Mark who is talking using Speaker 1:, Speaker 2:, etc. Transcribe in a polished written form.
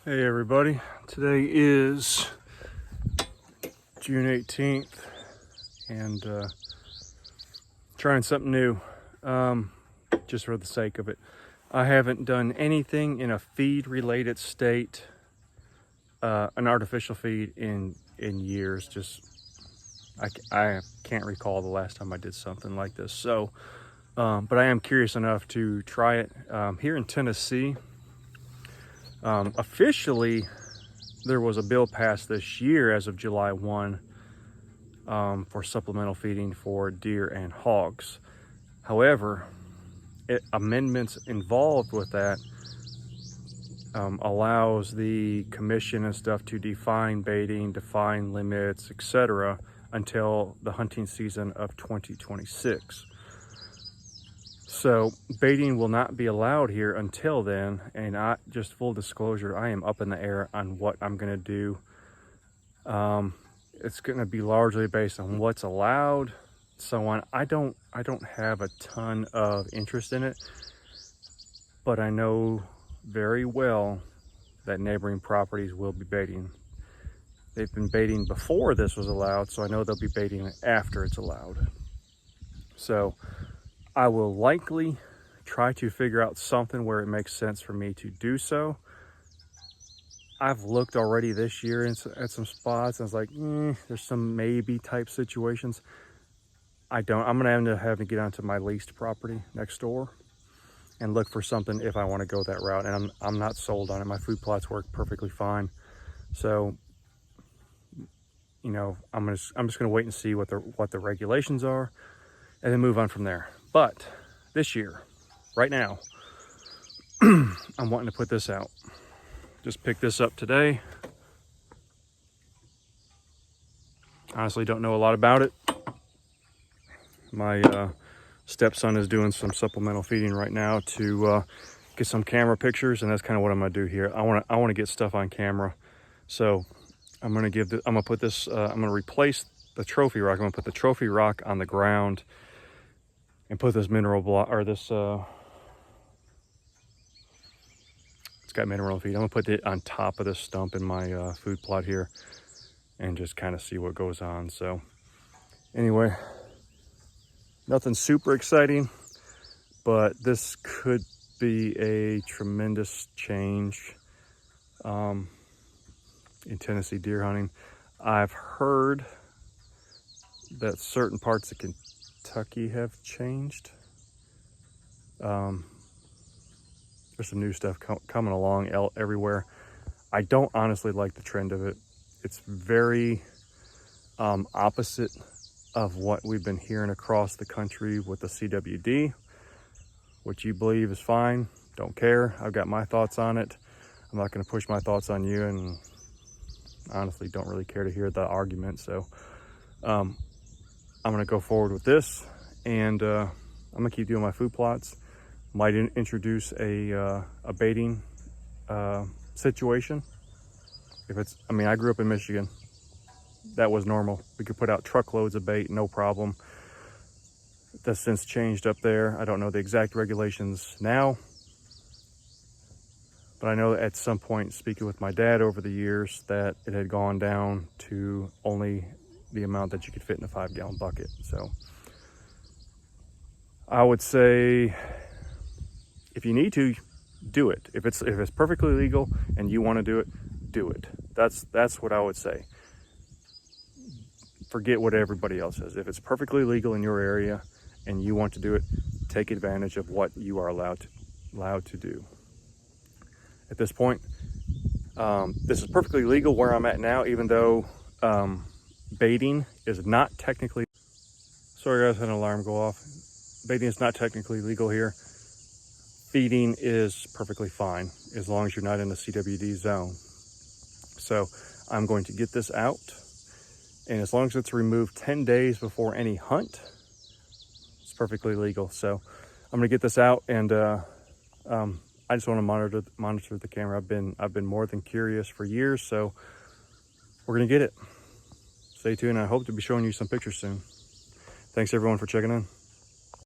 Speaker 1: Hey everybody, today is June 18th and trying something new just for the sake of it. I haven't done anything in a feed related state, an artificial feed in years. I can't recall the last time I did something like this. So, but I am curious enough to try it here in Tennessee. Officially, there was a bill passed this year as of July 1 for supplemental feeding for deer and hogs. However, amendments involved with that allows the commission and stuff to define baiting, define limits, etc. until the hunting season of 2026. So baiting will not be allowed here until then, and just full disclosure, I am up in the air on what I'm going to do. It's going to be largely based on what's allowed, so on. I don't have a ton of interest in it, but I know very well that neighboring properties will be baiting. They've been baiting before this was allowed, so I know they'll be baiting after it's allowed. So I will likely try to figure out something where it makes sense for me to do so. I've looked already this year at some spots, and I was like, there's some maybe type situations. I'm gonna end up having to get onto my leased property next door and look for something if I want to go that route. And I'm not sold on it. My food plots work perfectly fine. So, you know, I'm just gonna wait and see what the regulations are, and then move on from there. But this year, right now, I'm wanting to put this out. Just picked this up today. Honestly, don't know a lot about it. My stepson is doing some supplemental feeding right now to get some camera pictures, and that's kind of what I'm gonna do here. I want to get stuff on camera, so I'm gonna put this. I'm gonna replace the trophy rock. I'm gonna put the trophy rock on the ground and put this mineral block, or this it's got mineral feed. I'm gonna put it on top of this stump in my food plot here and just kind of see what goes on. So anyway, nothing super exciting, but this could be a tremendous change in Tennessee deer hunting. I've heard that certain parts of Kentucky have changed. There's some new stuff coming along everywhere. I don't honestly like the trend of it. It's very opposite of what we've been hearing across the country with the CWD, which you believe is fine. Don't care. I've got my thoughts on it. I'm not going to push my thoughts on you, and honestly don't really care to hear the argument. So I'm going to go forward with this, and I'm going to keep doing my food plots. Might introduce a baiting situation. I grew up in Michigan. That was normal. We could put out truckloads of bait, no problem. That's since changed up there. I don't know the exact regulations now, but I know at some point, speaking with my dad over the years, that it had gone down to only the amount that you could fit in a 5-gallon bucket. So I would say, if you need to, do it. If it's perfectly legal and you want to do it, do it. That's what I would say. Forget what everybody else says. If it's perfectly legal in your area and you want to do it, take advantage of what you are allowed to do. At this point, this is perfectly legal where I'm at now, even though baiting is not technically. Sorry guys, I had an alarm go off. Baiting is not technically legal here. Feeding is perfectly fine as long as you're not in the CWD zone. So I'm going to get this out, and as long as it's removed 10 days before any hunt, it's perfectly legal. So I'm gonna get this out, and I just want to monitor the camera. I've been more than curious for years, so we're gonna get it. Stay tuned. I hope to be showing you some pictures soon. Thanks everyone for checking in.